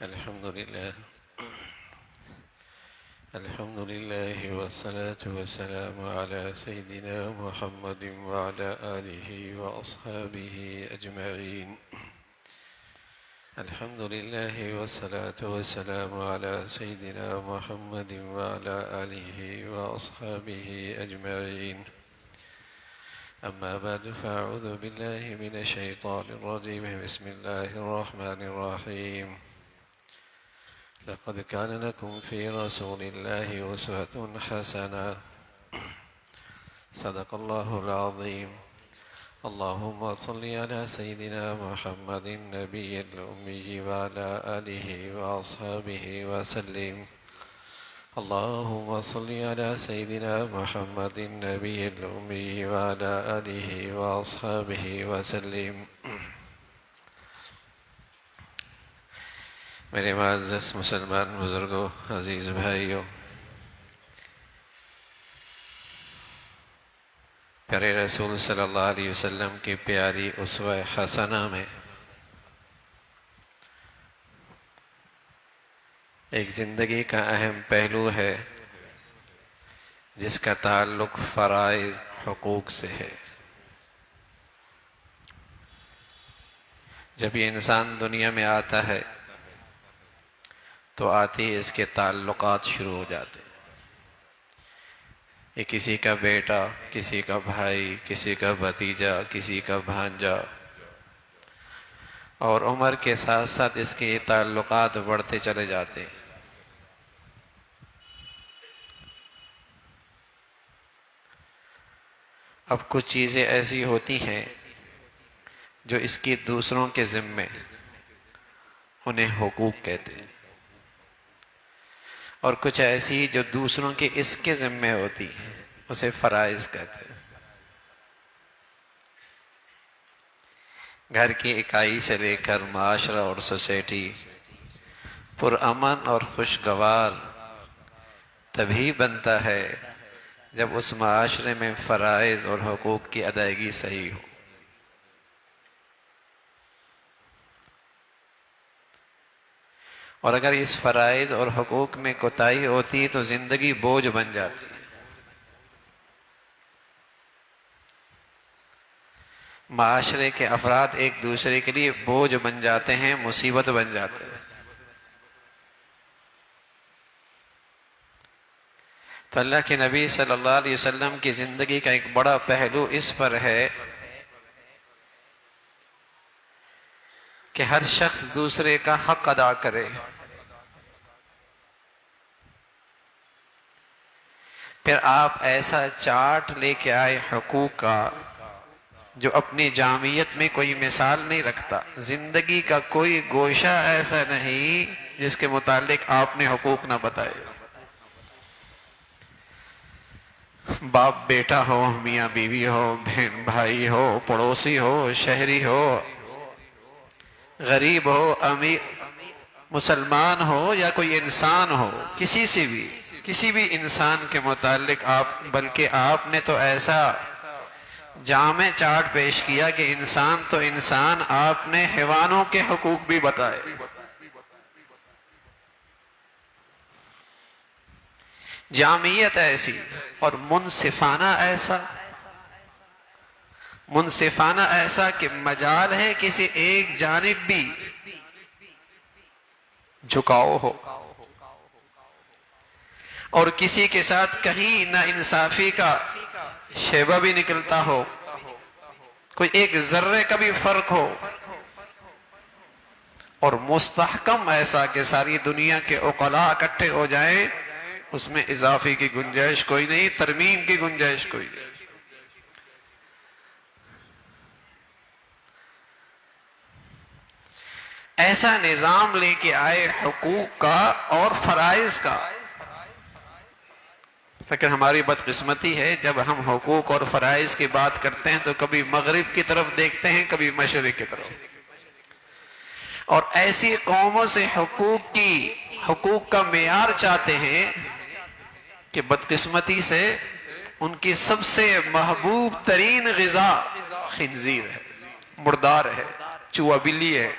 الحمد لله والصلاة والسلام على سيدنا محمد وعلى آله وأصحابه أجمعين. الحمد لله والصلاة والسلام على سيدنا محمد وعلى آله وأصحابه أجمعين. أما بعد فأعوذ بالله من الشيطان الرجيم. بسم الله الرحمن الرحيم. لقد كان لكم في رسول الله أسوة حسنة. صدق الله العظيم. اللهم صل على سيدنا محمد النبي الأمي وعلى آله وأصحابه وسلم. اللهم صل على سيدنا محمد النبي الأمي وعلى آله وأصحابه وسلم. میرے معزز مسلمان بزرگوں، عزیز بھائیوں، پیارے رسول صلی اللہ علیہ وسلم کی پیاری اسوہ حسنہ میں ایک زندگی کا اہم پہلو ہے جس کا تعلق فرائض حقوق سے ہے. جب یہ انسان دنیا میں آتا ہے تو آتے ہی اس کے تعلقات شروع ہو جاتے ہیں. یہ کسی کا بیٹا، کسی کا بھائی، کسی کا بھتیجا، کسی کا بھانجا، اور عمر کے ساتھ ساتھ اس کے تعلقات بڑھتے چلے جاتے ہیں. اب کچھ چیزیں ایسی ہوتی ہیں جو اس کی دوسروں کے ذمے، انہیں حقوق کہتے ہیں، اور کچھ ایسی جو دوسروں کے اس کے ذمے ہوتی ہیں اسے فرائض کہتے ہیں. گھر کی اکائی سے لے کر معاشرہ اور سوسائٹی پرامن اور خوشگوار تبھی بنتا ہے جب اس معاشرے میں فرائض اور حقوق کی ادائیگی صحیح ہو. اور اگر اس فرائض اور حقوق میں کوتاہی ہوتی تو زندگی بوجھ بن جاتی. معاشرے کے افراد ایک دوسرے کے لیے بوجھ بن جاتے ہیں، مصیبت بن جاتے ہیں. تو اللہ کے نبی صلی اللہ علیہ وسلم کی زندگی کا ایک بڑا پہلو اس پر ہے کہ ہر شخص دوسرے کا حق ادا کرے. پھر آپ ایسا چارٹ لے کے آئے حقوق کا جو اپنی جامعیت میں کوئی مثال نہیں رکھتا. زندگی کا کوئی گوشہ ایسا نہیں جس کے متعلق آپ نے حقوق نہ بتائے. باپ بیٹا ہو، میاں بیوی ہو، بہن بھائی ہو، پڑوسی ہو، شہری ہو، غریب ہو، امیر، مسلمان ہو یا کوئی انسان ہو، کسی بھی انسان کے متعلق بلکہ آپ نے تو ایسا جامع چارٹ پیش کیا کہ انسان تو انسان، آپ نے حیوانوں کے حقوق بھی بتائے. جامعیت ایسی اور منصفانہ ایسا کہ مجال ہے کسی ایک جانب بھی جھکاؤ ہو اور کسی کے ساتھ کہیں نا انصافی کا شیبہ بھی نکلتا ہو، کوئی ایک ذرے کا بھی فرق ہو، اور مستحکم ایسا کہ ساری دنیا کے عقلاء اکٹھے ہو جائیں، اس میں اضافے کی گنجائش کوئی نہیں، ترمیم کی گنجائش کوئی نہیں. ایسا نظام لے کے آئے حقوق کا اور فرائض کا. لیکن ہماری بدقسمتی ہے جب ہم حقوق اور فرائض کی بات کرتے ہیں تو کبھی مغرب کی طرف دیکھتے ہیں، کبھی مشرق کی طرف. اور ایسی قوموں سے حقوق کا معیار چاہتے ہیں کہ بدقسمتی سے ان کی سب سے محبوب ترین غذا خنزیر ہے، مردار ہے، چوہا بلی ہے.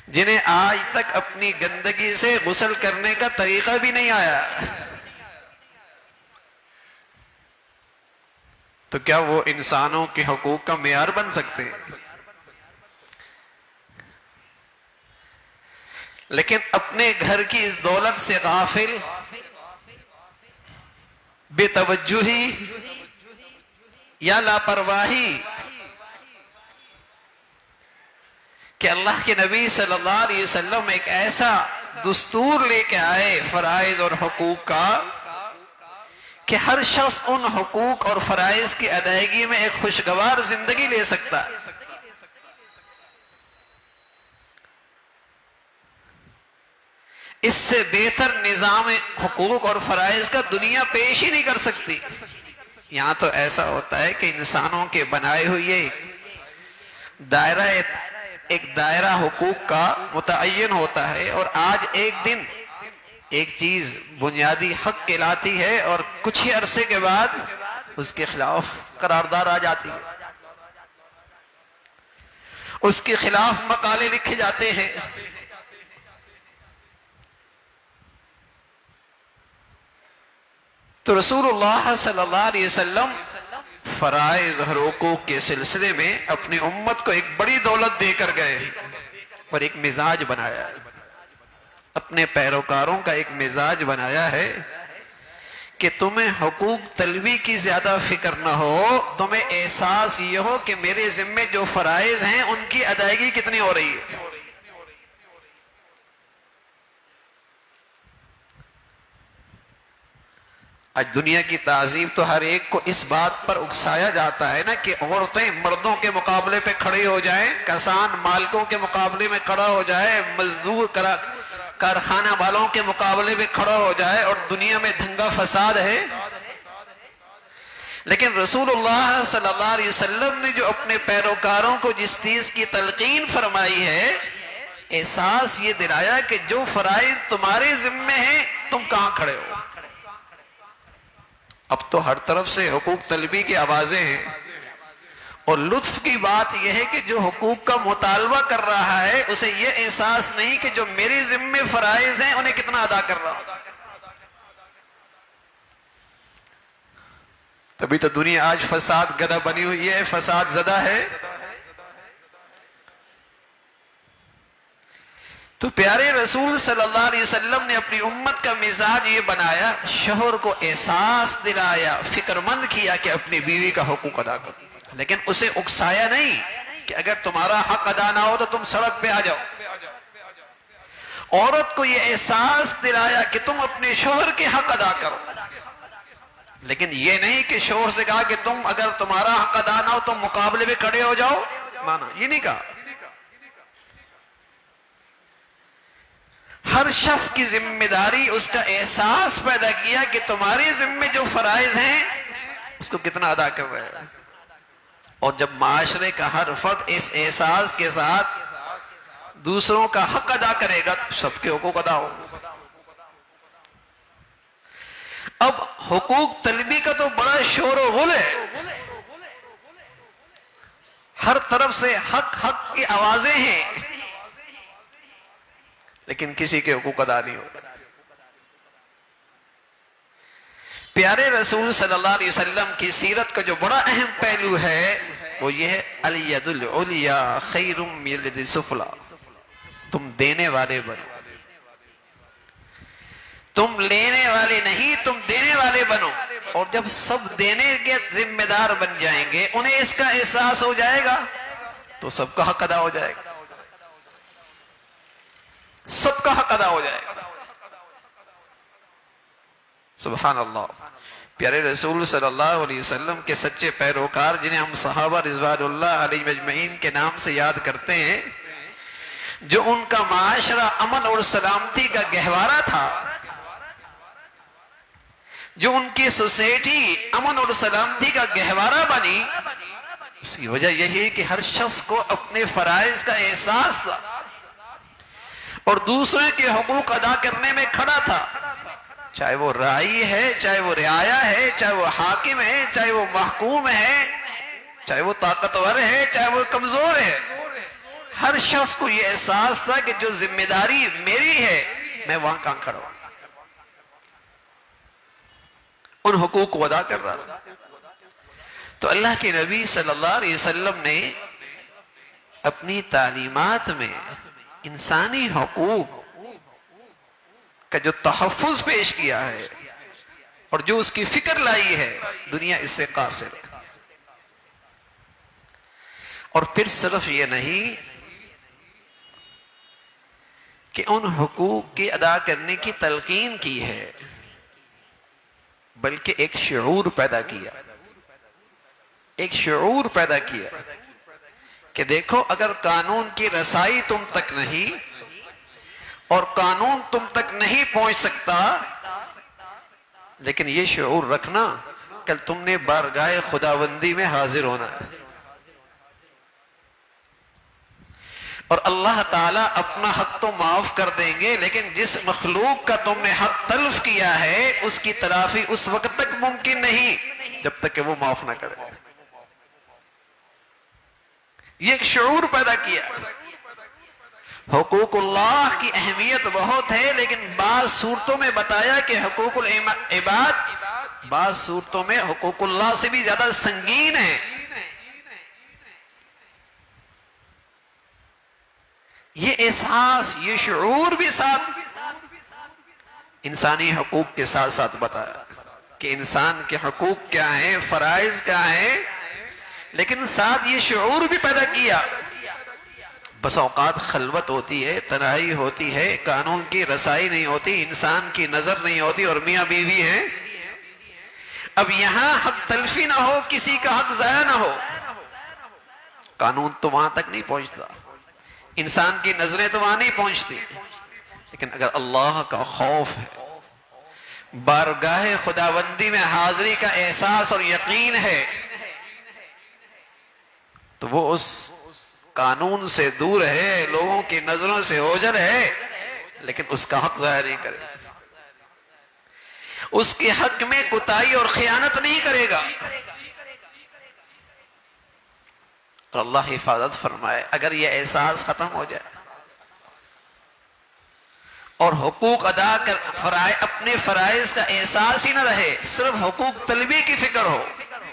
جنہیں آج تک اپنی گندگی سے غسل کرنے کا طریقہ بھی نہیں آیا، تو کیا وہ انسانوں کے حقوق کا معیار بن سکتے ہیں؟ لیکن اپنے گھر کی اس دولت سے غافل، بے توجہی یا لاپرواہی کہ اللہ کے نبی صلی اللہ علیہ وسلم ایک ایسا دستور لے کے آئے فرائض اور حقوق کا کہ ہر شخص ان حقوق اور فرائض کی ادائیگی میں ایک خوشگوار زندگی لے سکتا ہے۔ اس سے بہتر نظام حقوق اور فرائض کا دنیا پیش ہی نہیں کر سکتی۔ یہاں تو ایسا ہوتا ہے کہ انسانوں کے بنائے ہوئے ایک دائرہ حقوق کا متعین ہوتا ہے، اور آج ایک دن ایک چیز بنیادی حق کہلاتی ہے اور کچھ ہی عرصے کے بعد اس کے خلاف قرارداد آ جاتی ہے، اس کے خلاف مقالے لکھے جاتے ہیں۔ تو رسول اللہ صلی اللہ علیہ وسلم فرائض اور حقوق کے سلسلے میں اپنی امت کو ایک بڑی دولت دے کر گئے اور ایک مزاج بنایا ہے، اپنے پیروکاروں کا ایک مزاج بنایا ہے کہ تمہیں حقوق طلبی کی زیادہ فکر نہ ہو، تمہیں احساس یہ ہو کہ میرے ذمے جو فرائض ہیں ان کی ادائیگی کتنی ہو رہی ہے۔ آج دنیا کی تہذیب تو ہر ایک کو اس بات پر اکسایا جاتا ہے نا کہ عورتیں مردوں کے مقابلے پہ کھڑے ہو جائیں، کسان مالکوں کے مقابلے میں کھڑا ہو جائے، مزدور کارخانہ والوں کے مقابلے میں کھڑا ہو جائے، اور دنیا میں دھنگا فساد ہے۔ لیکن رسول اللہ صلی اللہ علیہ وسلم نے جو اپنے پیروکاروں کو جس چیز کی تلقین فرمائی ہے، احساس یہ دلایا کہ جو فرائض تمہارے ذمے ہیں تم کہاں کھڑے ہو۔ اب تو ہر طرف سے حقوق طلبی کی آوازیں ہیں، اور لطف کی بات یہ ہے کہ جو حقوق کا مطالبہ کر رہا ہے اسے یہ احساس نہیں کہ جو میری ذمے فرائض ہیں انہیں کتنا ادا کر رہا ہوں۔ تبھی تو دنیا آج فساد گدہ بنی ہوئی ہے، فساد زدہ ہے۔ تو پیارے رسول صلی اللہ علیہ وسلم نے اپنی امت کا مزاج یہ بنایا، شوہر کو احساس دلایا، فکر مند کیا کہ اپنی بیوی کا حقوق ادا کرو، لیکن اسے اکسایا نہیں کہ اگر تمہارا حق ادا نہ ہو تو تم سڑک پہ آ جاؤ۔ عورت کو یہ احساس دلایا کہ تم اپنے شوہر کے حق ادا کرو، لیکن یہ نہیں کہ شوہر سے کہا کہ تم اگر تمہارا حق ادا نہ ہو تو مقابلے میں کھڑے ہو جاؤ، مانا یہ نہیں کہا۔ ہر شخص کی ذمہ داری، اس کا احساس پیدا کیا کہ تمہارے ذمے جو فرائض ہیں اس کو کتنا ادا کر رہے ہیں۔ اور جب معاشرے کا ہر فرد اس احساس کے ساتھ دوسروں کا حق ادا کرے گا تو سب کے حقوق ادا ہوں۔ اب حقوق طلبی کا تو بڑا شور و غل ہے، ہر طرف سے حق حق کی آوازیں ہیں، لیکن کسی کے حقوق ادا نہیں ہوگا۔ پیارے رسول صلی اللہ علیہ وسلم کی سیرت کا جو بڑا اہم پہلو ہے وہ یہ ہے الید العلیا خیر من الید السفلی، تم دینے والے بنو، تم لینے والے نہیں، تم دینے والے بنو۔ اور جب سب دینے کے ذمہ دار بن جائیں گے، انہیں اس کا احساس ہو جائے گا تو سب کا حق ادا ہو جائے گا، سب کا حق ادا ہو جائے گا۔ سبحان اللہ۔ پیارے رسول صلی اللہ علیہ وسلم کے سچے پیروکار جنہیں ہم صحابہ رضوان اللہ علیہ مجمعین کے نام سے یاد کرتے ہیں، جو ان کا معاشرہ امن اور سلامتی کا گہوارہ تھا، جو ان کی سوسائٹی امن اور سلامتی کا گہوارہ بنی، اس کی وجہ یہی ہے کہ ہر شخص کو اپنے فرائض کا احساس تھا اور دوسرے کے حقوق ادا کرنے میں کھڑا تھا، چاہے وہ رائی ہے، چاہے وہ رعایا ہے، چاہے وہ حاکم ہے، چاہے وہ محکوم ہے، چاہے وہ طاقتور ہے، چاہے وہ کمزور ہے، ہر شخص کو یہ احساس تھا کہ جو ذمہ داری میری ہے میں وہاں کہاں کھڑا ہوں، ان حقوق کو ادا کر رہا تھا۔ تو اللہ کے نبی صلی اللہ علیہ وسلم نے اپنی تعلیمات میں انسانی حقوق کا جو تحفظ پیش کیا ہے اور جو اس کی فکر لائی ہے، دنیا اس سے قاصر ہے۔ اور پھر صرف یہ نہیں کہ ان حقوق کی ادا کرنے کی تلقین کی ہے، بلکہ ایک شعور پیدا کیا، ایک شعور پیدا کیا کہ دیکھو اگر قانون کی رسائی تم تک نہیں اور قانون تم تک نہیں پہنچ سکتا، لیکن یہ شعور رکھنا کل تم نے بارگاہ خداوندی میں حاضر ہونا ہے، اور اللہ تعالیٰ اپنا حق تو معاف کر دیں گے، لیکن جس مخلوق کا تم نے حق تلف کیا ہے اس کی تلافی اس وقت تک ممکن نہیں جب تک کہ وہ معاف نہ کرے۔ یہ ایک شعور پیدا کیا۔ حقوق اللہ کی اہمیت بہت ہے، لیکن بعض صورتوں میں بتایا کہ حقوق العباد بعض صورتوں میں حقوق اللہ سے بھی زیادہ سنگین ہے۔ یہ احساس، یہ شعور بھی ساتھ انسانی حقوق کے ساتھ ساتھ بتایا کہ انسان کے حقوق کیا ہیں، فرائض کیا ہیں، لیکن ساتھ یہ شعور بھی پیدا کیا۔ بس اوقات خلوت ہوتی ہے، تنہائی ہوتی ہے، قانون کی رسائی نہیں ہوتی، انسان کی نظر نہیں ہوتی، اور میاں بیوی ہیں۔ اب یہاں حق تلفی نہ ہو، کسی کا حق ضائع نہ ہو، قانون تو وہاں تک نہیں پہنچتا، انسان کی نظریں تو وہاں نہیں پہنچتی، لیکن اگر اللہ کا خوف ہے، بارگاہ خداوندی میں حاضری کا احساس اور یقین ہے، تو وہ اس قانون سے دور ہے، لوگوں کی نظروں سے اوجھل ہے، لیکن اس کا حق ظاہر نہیں کرے، اس کے حق میں کوتاہی اور خیانت نہیں کرے گا، اور اللہ حفاظت فرمائے اگر یہ احساس ختم ہو جائے اور حقوق ادا کر اپنے فرائض کا احساس ہی نہ رہے، صرف حقوق طلبی کی فکر ہو،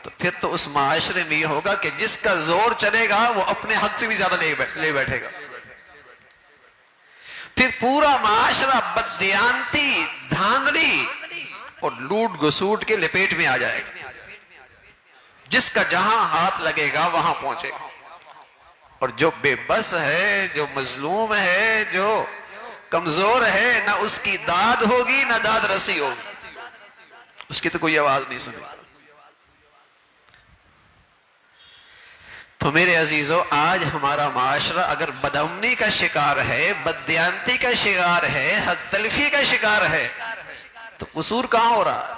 تو پھر تو اس معاشرے میں یہ ہوگا کہ جس کا زور چلے گا وہ اپنے حق سے بھی زیادہ لے بیٹھے گا، پھر پورا معاشرہ بددیانتی، دھاندلی اور لوٹ گسوٹ کے لپیٹ میں آ جائے گا، جس کا جہاں ہاتھ لگے گا وہاں پہنچے گا، اور جو بے بس ہے، جو مظلوم ہے، جو کمزور ہے، نہ اس کی داد ہوگی نہ داد رسی ہوگی، اس کی تو کوئی آواز نہیں سنے۔ تو میرے عزیزو، آج ہمارا معاشرہ اگر بدامنی کا شکار ہے، بددیانتی کا شکار ہے، حق تلفی کا شکار ہے، تو قصور کہاں ہو رہا ہے؟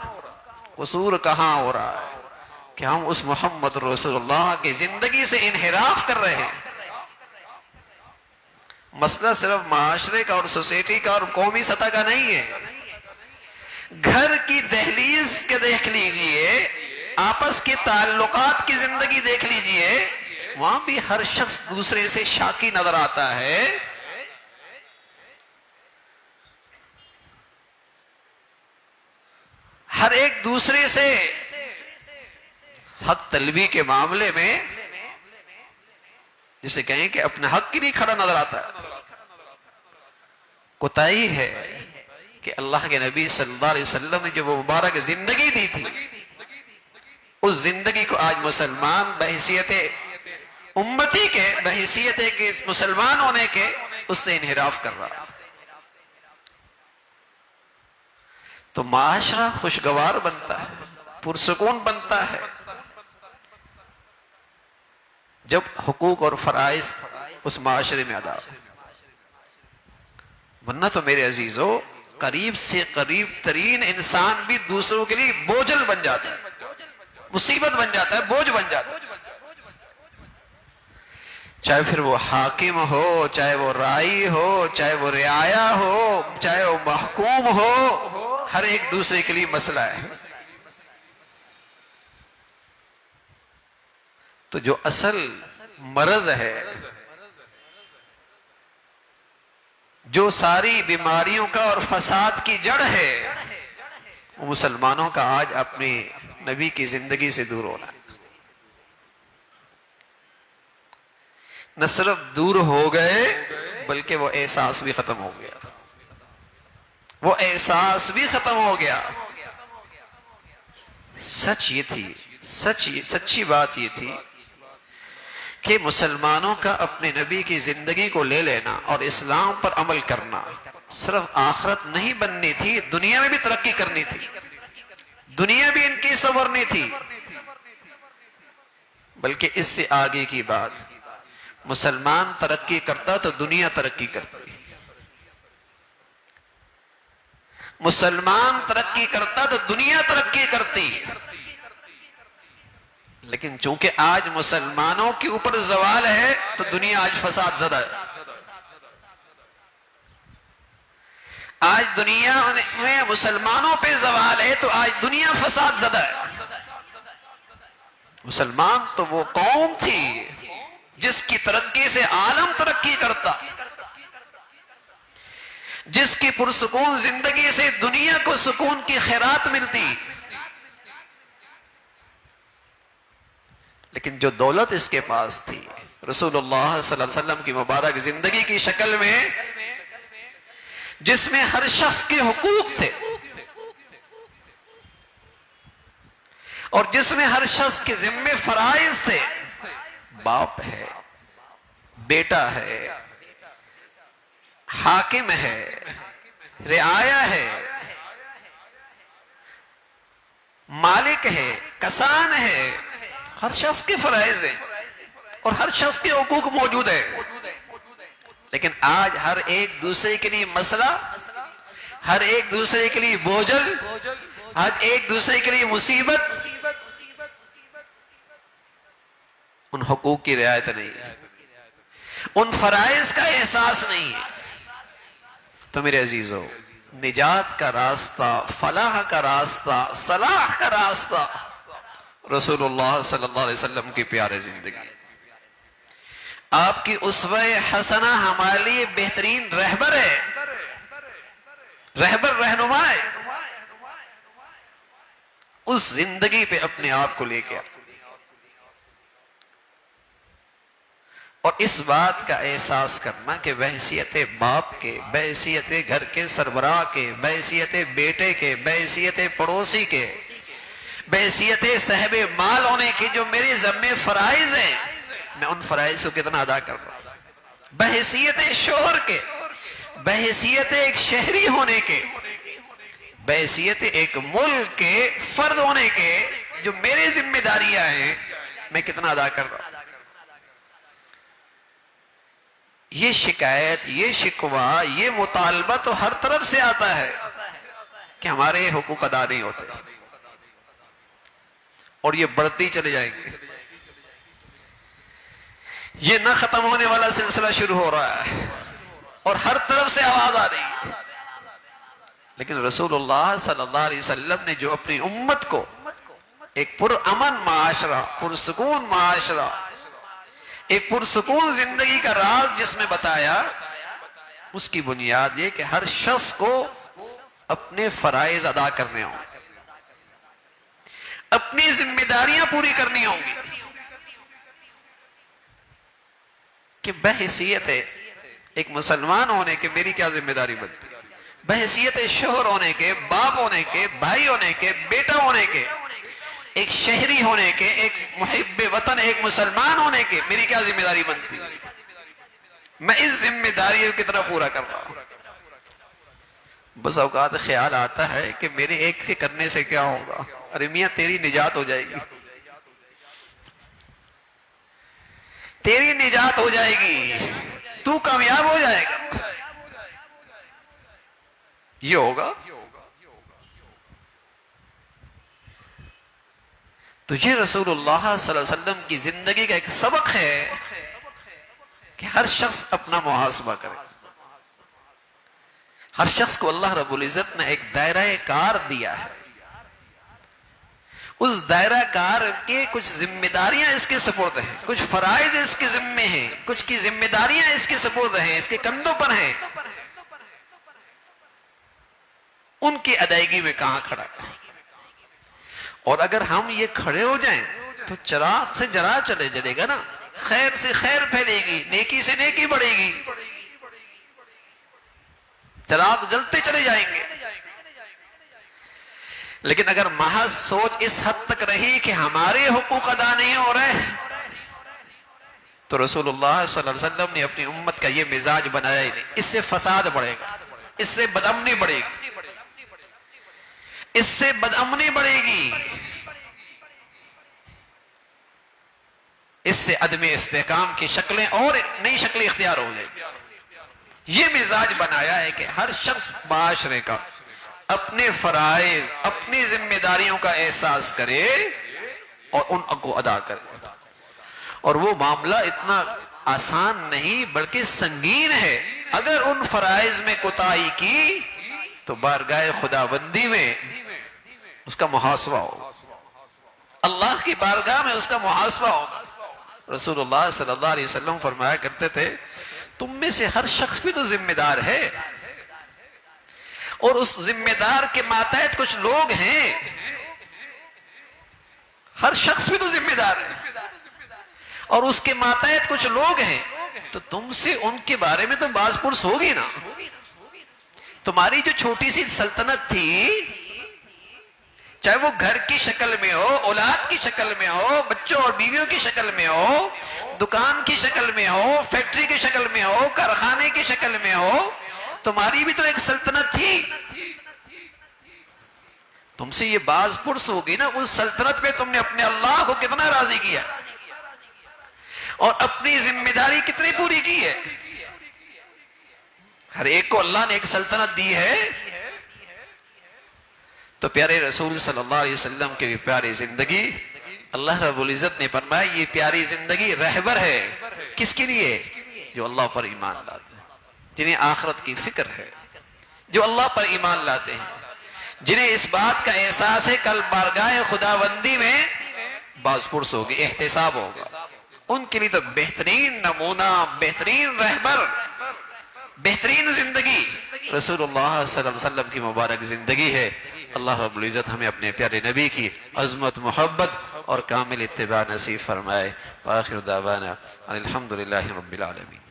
قصور کہاں ہو رہا ہے کہ ہم اس محمد رسول اللہ کی زندگی سے انحراف کر رہے ہیں۔ مسئلہ صرف معاشرے کا اور سوسائٹی کا اور قومی سطح کا نہیں ہے، گھر کی دہلیز کے دیکھ لیجئے، آپس کے تعلقات کی زندگی دیکھ لیجئے، وہاں بھی ہر شخص دوسرے سے شاکی نظر آتا ہے، ہر ایک دوسرے سے حق طلبی کے معاملے میں جسے کہیں کہ اپنے حق کی نہیں کھڑا نظر آتا ہے۔ کوتاہی ہے کہ اللہ کے نبی صلی اللہ علیہ وسلم نے جو وہ مبارک زندگی دی تھی، اس زندگی کو آج مسلمان بحیثیت امتی کے، بحیثیت کے مسلمان ہونے کے، اس سے انحراف کر رہا، تو معاشرہ خوشگوار بنتا ہے، پرسکون بنتا ہے جب حقوق اور فرائض اس معاشرے میں ادا ہو، ورنہ تو میرے عزیزو قریب سے قریب ترین انسان بھی دوسروں کے لیے بوجھل بن جاتا ہے، مصیبت بن جاتا ہے، بوجھ بن جاتا ہے، چاہے پھر وہ حاکم ہو، چاہے وہ رائی ہو، چاہے وہ رعایا ہو، چاہے وہ محکوم ہو، ہر ایک دوسرے کے لیے مسئلہ ہے۔ تو جو اصل مرض ہے جو ساری بیماریوں کا اور فساد کی جڑ ہے، وہ مسلمانوں کا آج اپنے نبی کی زندگی سے دور ہونا ہے۔ نہ صرف دور ہو گئے بلکہ وہ احساس بھی ختم ہو گیا، وہ احساس بھی ختم ہو گیا۔ سچ یہ تھی، سچی بات یہ تھی کہ مسلمانوں کا اپنے نبی کی زندگی کو لے لینا اور اسلام پر عمل کرنا صرف آخرت نہیں بننی تھی، دنیا میں بھی ترقی کرنی تھی، دنیا بھی ان کی سنورنی تھی، بلکہ اس سے آگے کی بات، مسلمان ترقی کرتا تو دنیا ترقی کرتی، مسلمان ترقی کرتا تو دنیا ترقی کرتی۔ لیکن چونکہ آج مسلمانوں کے اوپر زوال ہے تو دنیا آج فساد زدہ ہے۔ آج دنیا میں مسلمانوں پہ زوال ہے تو آج دنیا فساد زدہ ہے۔ مسلمان تو وہ قوم تھی جس کی ترقی سے عالم ترقی کرتا، جس کی پرسکون زندگی سے دنیا کو سکون کی خیرات ملتی، لیکن جو دولت اس کے پاس تھی رسول اللہ صلی اللہ علیہ وسلم کی مبارک زندگی کی شکل میں، جس میں ہر شخص کے حقوق تھے اور جس میں ہر شخص کے ذمے فرائض تھے، باپ ہے، بیٹا ہے، حاکم ہے، رعایا ہے، مالک ہے، کسان ہے، ہر شخص کے فرائض ہیں اور ہر شخص کے حقوق موجود ہیں۔ لیکن آج ہر ایک دوسرے کے لیے مسئلہ، ہر ایک دوسرے کے لیے بوجھل، ہر ایک دوسرے کے لیے مصیبت، ان حقوق کی رعایت نہیں ہے، ان فرائض کا احساس نہیں ہے۔ تو میرے عزیزو، نجات کا راستہ، فلاح کا راستہ، صلاح کا راستہ رسول اللہ صلی اللہ علیہ وسلم کی پیارے زندگی، آپ کی اسوہ حسنہ ہمارے لیے بہترین رہبر ہے، رہبر رہنما ہے۔ اس زندگی پہ اپنے آپ کو لے کے اور اس بات کا احساس کرنا کہ بحیثیت باپ کے، بحیثیت گھر کے سربراہ کے، بحیثیت بیٹے کے، بحیثیت پڑوسی کے، بحیثیت صاحب مال ہونے کے جو میرے ذمے فرائض ہیں، میں ان فرائض کو کتنا ادا کر رہا ہوں، بحیثیت شوہر کے، بحیثیت ایک شہری ہونے کے، بحیثیت ایک ملک کے فرد ہونے کے جو میرے ذمہ داریاں ہیں، میں کتنا ادا کر رہا ہوں۔ یہ شکایت، یہ شکوہ، یہ مطالبہ تو ہر طرف سے آتا ہے کہ ہمارے حقوق ادا نہیں ہوتے، اور یہ بڑھتی چلے جائیں گے، یہ نہ ختم ہونے والا سلسلہ شروع ہو رہا ہے اور ہر طرف سے آواز آ رہی ہے۔ لیکن رسول اللہ صلی اللہ علیہ وسلم نے جو اپنی امت کو ایک پرامن معاشرہ، پرسکون معاشرہ، ایک پرسکون زندگی کا راز جس میں بتایا، اس کی بنیاد یہ کہ ہر شخص کو اپنے فرائض ادا کرنے ہوں، اپنی ذمہ داریاں پوری کرنی ہوں گی، کہ بحیثیت ایک مسلمان ہونے کے میری کیا ذمہ داری بنتی ہے، بحیثیت شوہر ہونے کے، باپ ہونے کے، بھائی ہونے کے، بیٹا ہونے کے، ایک شہری ہونے کے، ایک محب وطن، ایک مسلمان ہونے کے میری کیا ذمہ داری بنتی ہے، میں اس ذمہ داری کی طرح پورا کر رہا ہوں۔ بس اوقات خیال آتا ہے کہ میرے ایک سے کرنے سے کیا ہوگا، ارے میاں تیری نجات ہو جائے گی، تیری نجات ہو جائے گی، تو کامیاب ہو جائے گا، یہ ہوگا۔ تو یہ رسول اللہ صلی اللہ علیہ وسلم کی زندگی کا ایک سبق ہے کہ ہر شخص اپنا محاسبہ کرے۔ ہر شخص کو اللہ رب العزت نے ایک دائرہ کار دیا ہے، اس دائرہ کار کے کچھ ذمہ داریاں اس کے سپرد ہیں، کچھ فرائض اس کے ذمے ہیں، کچھ کی ذمہ داریاں اس کے سپرد ہیں، اس کے کندھوں پر ہیں۔ ان کی ادائیگی میں کہاں کھڑا ہے. اور اگر ہم یہ کھڑے ہو جائیں تو چراغ سے جلا چلے گا نا، خیر سے خیر پھیلے گی، نیکی سے نیکی بڑھے گی، چراغ جلتے چلے جائیں گے. لیکن اگر محض سوچ اس حد تک رہی کہ ہمارے حقوق ادا نہیں ہو رہے، تو رسول اللہ صلی اللہ علیہ وسلم نے اپنی امت کا یہ مزاج بنایا ہی نہیں. اس سے فساد بڑھے گا، اس سے بدامنی بڑھے گی، اس سے بدامنی بڑھے گی، اس سے عدم استحکام کی شکلیں اور نئی شکلیں اختیار ہو جائیں گی. یہ مزاج بنایا ہے کہ ہر شخص معاشرے کا اپنے فرائض، اپنی ذمہ داریوں کا احساس کرے اور ان کو ادا کرے. اور وہ معاملہ اتنا آسان نہیں بلکہ سنگین ہے. اگر ان فرائض میں کوتاہی کی تو بارگاہ خداوندی میں اس کا محاسبہ ہوگا، اللہ کی بارگاہ میں اس کا محاسبہ ہوگا. رسول اللہ صلی اللہ علیہ وسلم فرمایا کرتے تھے تم میں سے ہر شخص بھی تو ذمہ دار ہے، اور اس ذمہ دار کے ماتحت کچھ لوگ ہیں. ہر شخص بھی تو ذمہ دار ہے اور اس کے ماتحت کچھ لوگ ہیں، تو تم سے ان کے بارے میں تو باز پرس ہوگی نا. تمہاری جو چھوٹی سی سلطنت تھی، چاہے وہ گھر کی شکل میں ہو، اولاد کی شکل میں ہو، بچوں اور بیویوں کی شکل میں ہو، دکان کی شکل میں ہو، فیکٹری کی شکل میں ہو، کارخانے کی شکل میں ہو، تمہاری بھی تو ایک سلطنت تھی. تم سے یہ باز پرس ہوگی نا اس سلطنت پہ تم نے اپنے اللہ کو کتنا راضی کیا اور اپنی ذمہ داری کتنی پوری کی ہے. ہر ایک کو اللہ نے ایک سلطنت دی ہے. تو پیارے رسول صلی اللہ علیہ وسلم کی پیاری زندگی، اللہ رب العزت نے فرمایا یہ پیاری زندگی رہبر ہے. کس کے لیے؟ جو اللہ پر ایمان لاتے ہیں، جنہیں آخرت کی فکر ہے، جو اللہ پر ایمان لاتے ہیں، جنہیں اس بات کا احساس ہے کل بارگاہ خداوندی میں باز پرس ہوگی، احتساب ہوگا. ان کے لیے تو بہترین نمونہ، بہترین رہبر، بہترین زندگی رسول اللہ صلی اللہ علیہ وسلم کی مبارک زندگی ہے. اللہ رب العزت ہمیں اپنے پیارے نبی کی عظمت، محبت اور کامل اتباع نصیب فرمائے. وآخر دعوانا الحمدللہ رب العالمین.